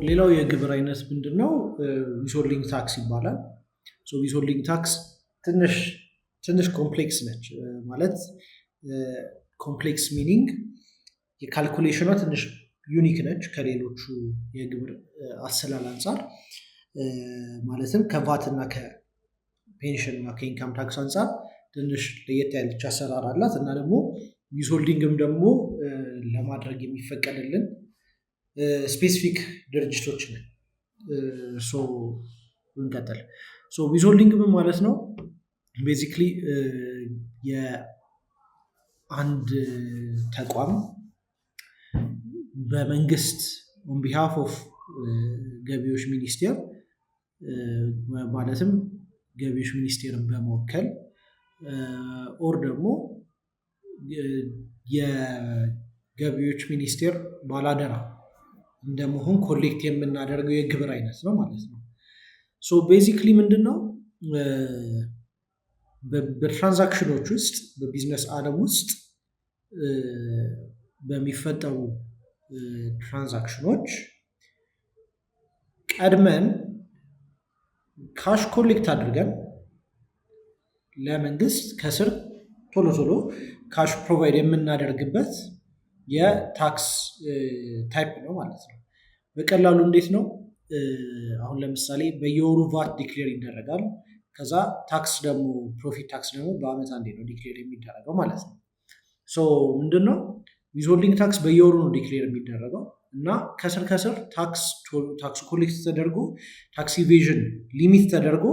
ሌላው የግብር አይነት ምንድነው? ዊዝሆልዲንግ ታክስ ይባላል። ዊዝሆልዲንግ ታክስ ትንሽ ኮምፕሌክስ ነች። ማለት ኮምፕሌክስ ሚኒንግ የካልኩሌሽኗ ትንሽ ዩኒክ ነች ከሌሎቹ የግብር አሰላል አንጻር። ማለትም ከቫት እና ከፔንሽን እና ከኢንካም ታክስ አንጻር ትንሽ ለየት ያለች አሰራር አላት። እና ደግሞ ዊዝሆልዲንግም ደግሞ ለማድረግ የሚፈቀድልን ስፔሲፊክ ድርጅቶች ነን። እንቀጥል። ዊዝሆልዲንግ ምን ማለት ነው? ቤዚክሊ የአንድ ተቋም በመንግስት ኦን ቢሃፍ ኦፍ ገቢዎች ሚኒስቴር ማለትም ገቢዎች ሚኒስቴርን በመወከል ኦር ደግሞ የገቢዎች ሚኒስቴር ባላደራ እንደመሆን ኮሌክት የምናደርገው የግብር አይነት ነው ማለት ነው። ቤዚክሊ ምንድነው? በትራንዛክሽኖች ውስጥ በቢዝነስ ዓለም ውስጥ በሚፈጠሩ ትራንዛክሽኖች ቀድመን ካሽ ኮሌክት አድርገን ለመንግስት ከስር ቶሎ ካሽ ፕሮቫይድ የምናደርግበት የታክስ ታይፕ ነው ማለት ነው። በቀላሉ እንዴት ነው? አሁን ለምሳሌ በየወሩ ቫት ዲክሌር ይደረጋል። ከዛ ታክስ ደግሞ ፕሮፊት ታክስ ደግሞ በአመት አንዴ ነው ዲክሌር የሚደረገው ማለት ነው። ምንድነው? ዊዝሆልዲንግ ታክስ በየወሩ ነው ዲክሌር የሚደረገው እና ከስር ታክስ ኮሌክት ተደርጎ ታክስ ኢቬዥን ሊሚት ተደርጎ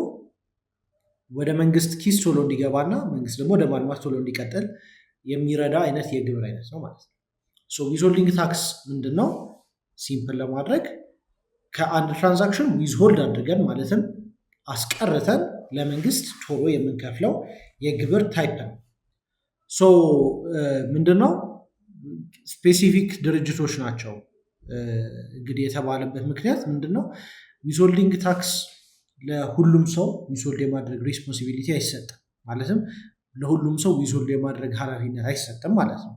ወደ መንግስት ኪስ ቶሎ እንዲገባና መንግስት ደግሞ ወደ ማልማት ቶሎ እንዲቀጥል የሚረዳ አይነት የግብር አይነት ነው ማለት ነው። ዊዝሆልዲንግ ታክስ ምንድነው? ሲምፕል ለማድረግ ከአንድ ትራንዛክሽን ዊዝሆልድ አድርገን ማለትም አስቀርተን ለመንግስት ቶሎ የምንከፍለው የግብር ታይፕ ነው። ምንድነው? ስፔሲፊክ ድርጅቶች ናቸው እንግዲህ የተባለበት ምክንያት ምንድነው? ዊዝሆልዲንግ ታክስ ለሁሉም ሰው ዊዝሆልድ የማድረግ ሪስፖንሲቢሊቲ አይሰጥም። ማለትም ለሁሉም ሰው ዊዝሆልድ የማድረግ ኃላፊነት አይሰጥም ማለት ነው።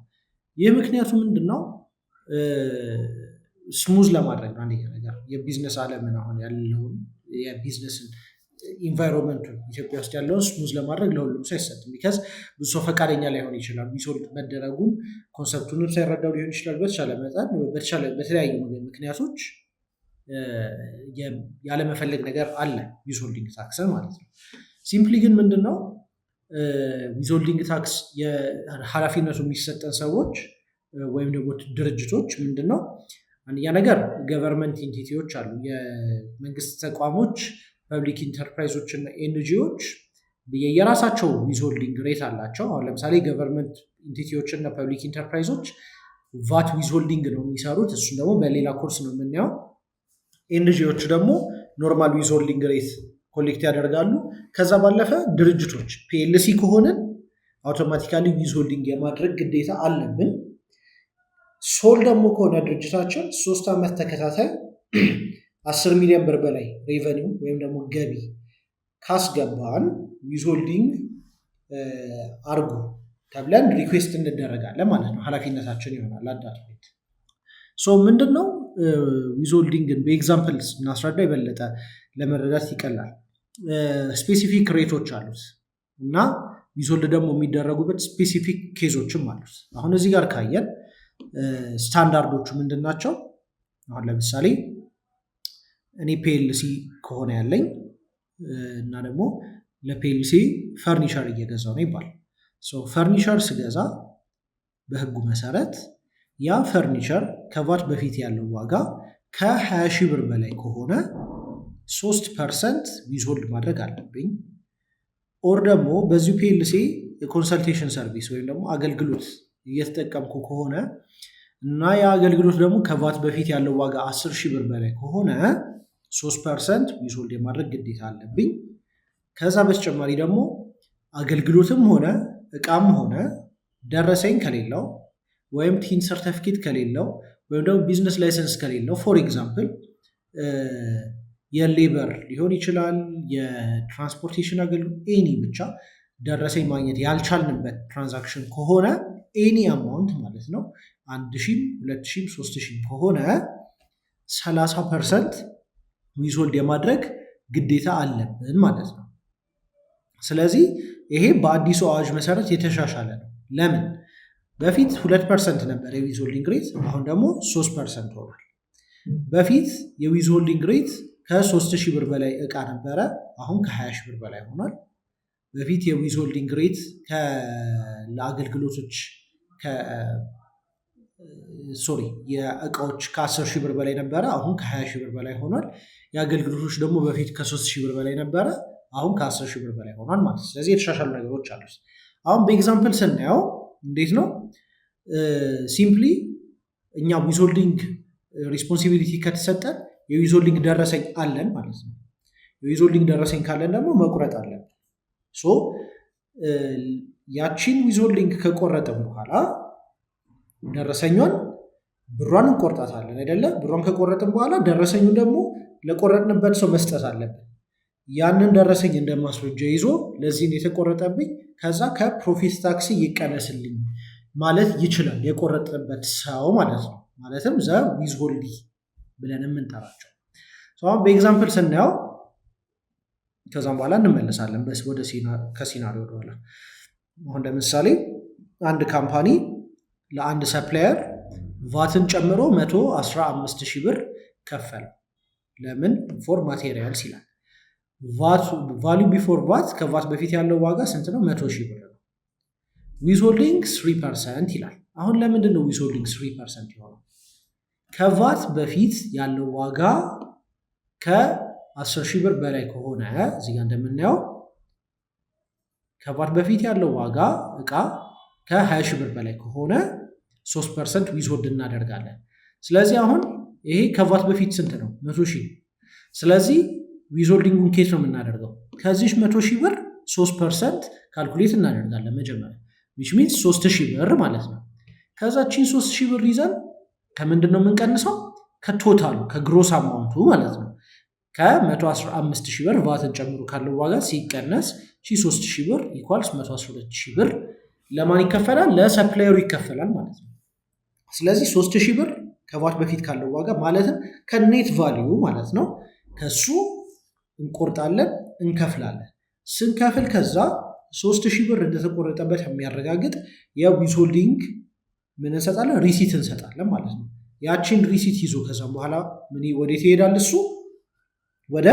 ይህ ምክንያቱ ምንድነው? ስሙዝ ለማድረግ ነው። አንደኛ ነገር የቢዝነስ ዓለምን አሁን ያለውን የቢዝነስን ኢንቫይሮንመንቱን ኢትዮጵያ ውስጥ ያለውን ስሙዝ ለማድረግ ለሁሉም ሰው አይሰጥም። ቢካዝ ብዙ ሰው ፈቃደኛ ላይሆን ይችላል። ዊዝሆልድ መደረጉን ኮንሰፕቱንም ሳይረዳው ሊሆን ይችላል። በተቻለ መጠን በተለያዩ ምክንያቶች ያለመፈለግ ነገር አለ ዊዝሆልዲንግ ታክስን ማለት ነው። ሲምፕሊ ግን ምንድነው? ዊዝሆልዲንግ ታክስ ኃላፊነቱ የሚሰጠን ሰዎች ወይም ደግሞ ድርጅቶች ምንድነው? አንደኛ ነገር ገቨርንመንት ኢንቲቲዎች አሉ። የመንግስት ተቋሞች፣ ፐብሊክ ኢንተርፕራይዞች እና ኤንጂዎች የራሳቸው ዊዝሆልዲንግ ሬት አላቸው። አሁን ለምሳሌ ገቨርንመንት ኢንቲቲዎች እና ፐብሊክ ኢንተርፕራይዞች ቫት ዊዝሆልዲንግ ነው የሚሰሩት። እሱን ደግሞ በሌላ ኮርስ ነው የምናየው። ኤንጂዎች ደግሞ ኖርማል ዊዝሆልዲንግ ሬት ኮሌክት ያደርጋሉ። ከዛ ባለፈ ድርጅቶች ፒኤልሲ ከሆንን አውቶማቲካሊ ዊዝሆልዲንግ የማድረግ ግዴታ አለብን። ሶል ደግሞ ከሆነ ድርጅታችን 3 ዓመት ተከታታይ 10 ሚሊዮን ብር በላይ ሬቨኒው ወይም ደግሞ ገቢ ካስገባን ዊዝሆልዲንግ አርጉ ተብለን ሪኩዌስት እንደረጋለን ማለት ነው። ኃላፊነታችን ይሆናል አዳት ቤት። ምንድነው? ዊዝሆልዲንግን በኤግዛምፕል እናስረዳ የበለጠ ለመረዳት ይቀላል። ስፔሲፊክ ሬቶች አሉት እና ዊዝሆልድ ደግሞ የሚደረጉበት ስፔሲፊክ ኬዞችም አሉት። አሁን እዚህ ጋር ካየን ስታንዳርዶቹ ምንድን ናቸው? አሁን ለምሳሌ እኔ ፒኤልሲ ከሆነ ያለኝ እና ደግሞ ለፒኤልሲ ፈርኒቸር እየገዛው ነው ይባል። ፈርኒቸር ስገዛ በህጉ መሰረት ያ ፈርኒቸር ከቫት በፊት ያለው ዋጋ ከ20 ሺህ ብር በላይ ከሆነ 3% ዊዝሆልድ ማድረግ አለብኝ። ኦር ደግሞ በዚሁ ፒኤልሲ የኮንሰልቴሽን ሰርቪስ ወይም ደግሞ አገልግሎት እየተጠቀምኩ ከሆነ እና የአገልግሎት ደግሞ ከቫት በፊት ያለው ዋጋ 10 ሺህ ብር በላይ ከሆነ 3% ዊዝሆልድ የማድረግ ግዴታ አለብኝ። ከዛ በተጨማሪ ደግሞ አገልግሎትም ሆነ እቃም ሆነ ደረሰኝ ከሌለው ወይም ቲን ሰርተፊኬት ከሌለው ወይም ደግሞ ቢዝነስ ላይሰንስ ከሌለው ፎር ኤግዛምፕል የሌበር ሊሆን ይችላል፣ የትራንስፖርቴሽን አገልግሎት ኤኒ ብቻ ደረሰኝ ማግኘት ያልቻልንበት ትራንዛክሽን ከሆነ ኤኒ አማውንት ማለት ነው 1,000፣ 2,000፣ 3,000 ከሆነ 30% ዊዝሆልድ የማድረግ ግዴታ አለብን ማለት ነው። ስለዚህ ይሄ በአዲሱ አዋጅ መሰረት የተሻሻለ ነው። ለምን? በፊት 2% ነበር የዊዝሆልዲንግ ሬት፣ አሁን ደግሞ 3% ሆኗል። በፊት የዊዝሆልዲንግ ሬት ከ3000 ብር በላይ እቃ ነበረ፣ አሁን ከ20 ብር በላይ ሆኗል። በፊት የዊዝሆልዲንግ ሬት ለአገልግሎቶች የእቃዎች ከ10,000 ብር በላይ ነበረ፣ አሁን ከ20,000 ብር በላይ ሆኗል። የአገልግሎቶች ደግሞ በፊት ከ3,000 ብር በላይ ነበረ፣ አሁን ከ10,000 ብር በላይ ሆኗል ማለት ነው። ስለዚህ የተሻሻሉ ነገሮች አሉት። አሁን በኤግዛምፕል ስናየው እንዴት ነው? ሲምፕሊ እኛ ዊዝሆልዲንግ ሪስፖንሲቢሊቲ ከተሰጠን የዊዝሆልዲንግ ደረሰኝ አለን ማለት ነው። የዊዝሆልዲንግ ደረሰኝ ካለን ደግሞ መቁረጥ አለን። ያቺን ዊዝሆልዲንግ ከቆረጥን በኋላ ደረሰኛን ብሯን እንቆርጣታለን አይደለ? ብሯን ከቆረጥን በኋላ ደረሰኙን ደግሞ ለቆረጥንበት ሰው መስጠት አለብን። ያንን ደረሰኝ እንደማስረጃ ይዞ ለዚህን የተቆረጠብኝ ከዛ ከፕሮፊት ታክስ ይቀነስልኝ ማለት ይችላል የቆረጥንበት ሰው ማለት ነው። ማለትም ዘ ዊዝሆልዲ ብለን የምንጠራቸው። አሁን በኤግዛምፕል ስናየው ከዛም በኋላ እንመለሳለን ወደ ከሲናሪዮ ወደኋላ። አሁን ለምሳሌ አንድ ካምፓኒ ለአንድ ሰፕላየር ቫትን ጨምሮ 115,000 ብር ከፈለ። ለምን? ፎር ማቴሪያልስ ይላል። ቫሊዩ ቢፎር ቫት ከቫት በፊት ያለው ዋጋ ስንት ነው? 100,000 ብር ነው። ዊዝሆልዲንግ 3% ይላል። አሁን ለምንድን ነው ዊዝሆልዲንግ 3% የሆነው? ከቫት በፊት ያለው ዋጋ ከ10,000 ብር በላይ ከሆነ እዚህ ጋር እንደምናየው ከቫት በፊት ያለው ዋጋ እቃ ከ20,000 ብር በላይ ከሆነ 3% ዊዝሆልድ እናደርጋለን። ስለዚህ አሁን ይሄ ከቫት በፊት ስንት ነው? 100,000። ስለዚህ ዊዝሆልዲንጉን ኬት ነው የምናደርገው? ከዚህ 100,000 ብር 3% ካልኩሌት እናደርጋለን መጀመሪያ which means 3,000 ብር ማለት ነው። ከዛችን 3,000 ብር ይዘን ከምንድን ነው የምንቀንሰው? ከቶታሉ ከግሮስ አማውንቱ ማለት ነው። ከ115,000 ብር ቫትን ጨምሮ ካለው ዋጋ ሲቀነስ 3,000 ብር ኢኳልስ 112,000 ብር ለማን ይከፈላል? ለሰፕላየሩ ይከፈላል ማለት ነው። ስለዚህ 3,000 ብር ከቫት በፊት ካለው ዋጋ ማለትም ከኔት ቫሊዩ ማለት ነው ከሱ እንቆርጣለን፣ እንከፍላለን። ስንከፍል ከዛ 3,000 ብር እንደተቆረጠበት የሚያረጋግጥ የዊዝሆልዲንግ ምን እንሰጣለን? ሪሲት እንሰጣለን ማለት ነው። ያችን ሪሲት ይዞ ከዛም በኋላ ምን ወዴት ይሄዳል? እሱ ወደ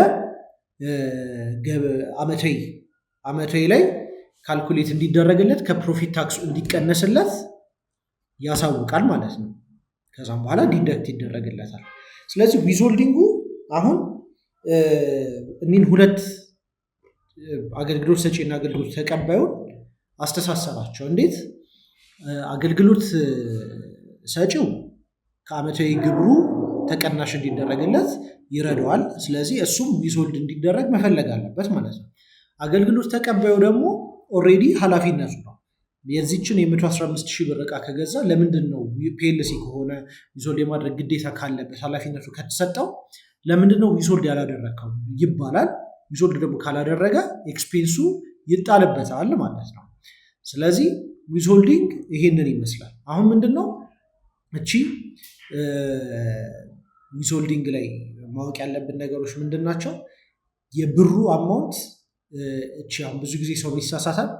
አመታዊ ላይ ካልኩሌት እንዲደረግለት ከፕሮፊት ታክሱ እንዲቀነስለት ያሳውቃል ማለት ነው። ከዛም በኋላ ዲደክት ይደረግለታል። ስለዚህ ዊዝሆልዲንጉ አሁን እኒን ሁለት አገልግሎት ሰጪ እና አገልግሎት ተቀባዩን አስተሳሰባቸው እንዴት? አገልግሎት ሰጪው ከአመታዊ ግብሩ ተቀናሽ እንዲደረግለት ይረዳዋል። ስለዚህ እሱም ዊዝሆልድ እንዲደረግ መፈለግ አለበት ማለት ነው። አገልግሎት ተቀባዩ ደግሞ ኦልሬዲ ኃላፊነቱ ነው። የዚችን የ115,000 ብር እቃ ከገዛ ለምንድን ነው ፒኤልሲ ከሆነ ዊዝሆልድ የማድረግ ግዴታ ካለበት ኃላፊነቱ ከተሰጠው ለምንድን ነው ዊዝሆልድ ያላደረግከው ይባላል። ዊዝሆልድ ደግሞ ካላደረገ ኤክስፔንሱ ይጣልበታል ማለት ነው። ስለዚህ ዊዝሆልዲንግ ይሄንን ይመስላል። አሁን ምንድን ነው እቺ ዊዝሆልዲንግ ላይ ማወቅ ያለብን ነገሮች ምንድን ናቸው? የብሩ አማውንት እቺ አሁን ብዙ ጊዜ ሰው ይሳሳታል።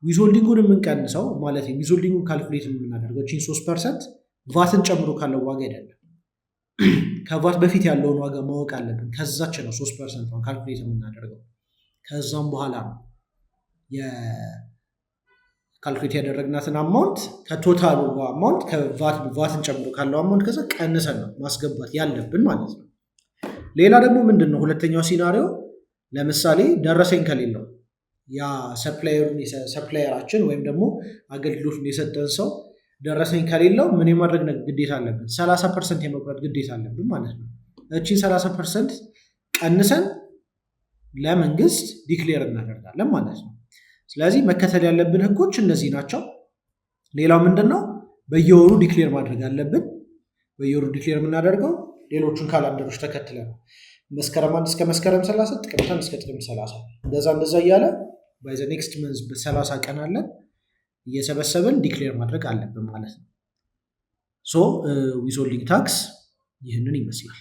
ዊዝሆልዲንጉን የምንቀንሰው ማለት ዊዝሆልዲንጉን ካልኩሌት የምናደርገው እቺን 3% ቫትን ጨምሮ ካለው ዋጋ አይደለም። ከቫት በፊት ያለውን ዋጋ ማወቅ አለብን። ከዛች ነው 3% ነው ካልኩሌት የምናደርገው። ከዛም በኋላ ነው የካልኩሌት ያደረግናትን አማውንት ከቶታሉ አማውንት ከቫትን ጨምሮ ካለው አማውንት ከዛ ቀንሰን ነው ማስገባት ያለብን ማለት ነው። ሌላ ደግሞ ምንድን ነው ሁለተኛው ሲናሪዮ፣ ለምሳሌ ደረሰኝ ከሌለው ያ ሰፕላየራችን ወይም ደግሞ አገልግሎቱን የሰጠን ሰው ደረሰኝ ከሌለው ምን የማድረግ ግዴታ አለብን? 30% የመቁረጥ ግዴታ አለብን ማለት ነው። እቺን 30% ቀንሰን ለመንግስት ዲክሌር እናደርጋለን ማለት ነው። ስለዚህ መከተል ያለብን ህጎች እነዚህ ናቸው። ሌላው ምንድን ነው? በየወሩ ዲክሌር ማድረግ አለብን። በየወሩ ዲክሌር የምናደርገው ሌሎቹን ካላንደሮች ተከትለ ነው። መስከረም 1 እስከ መስከረም 30፣ ጥቅምት 1 እስከ ጥቅምት 30 እንደዛ እያለ ባይ ዘ ኔክስት መንዝ በ30 ቀን አለን እየሰበሰብን ዲክሌር ማድረግ አለብን ማለት ነው። ዊዝሆልዲንግ ታክስ ይህንን ይመስላል።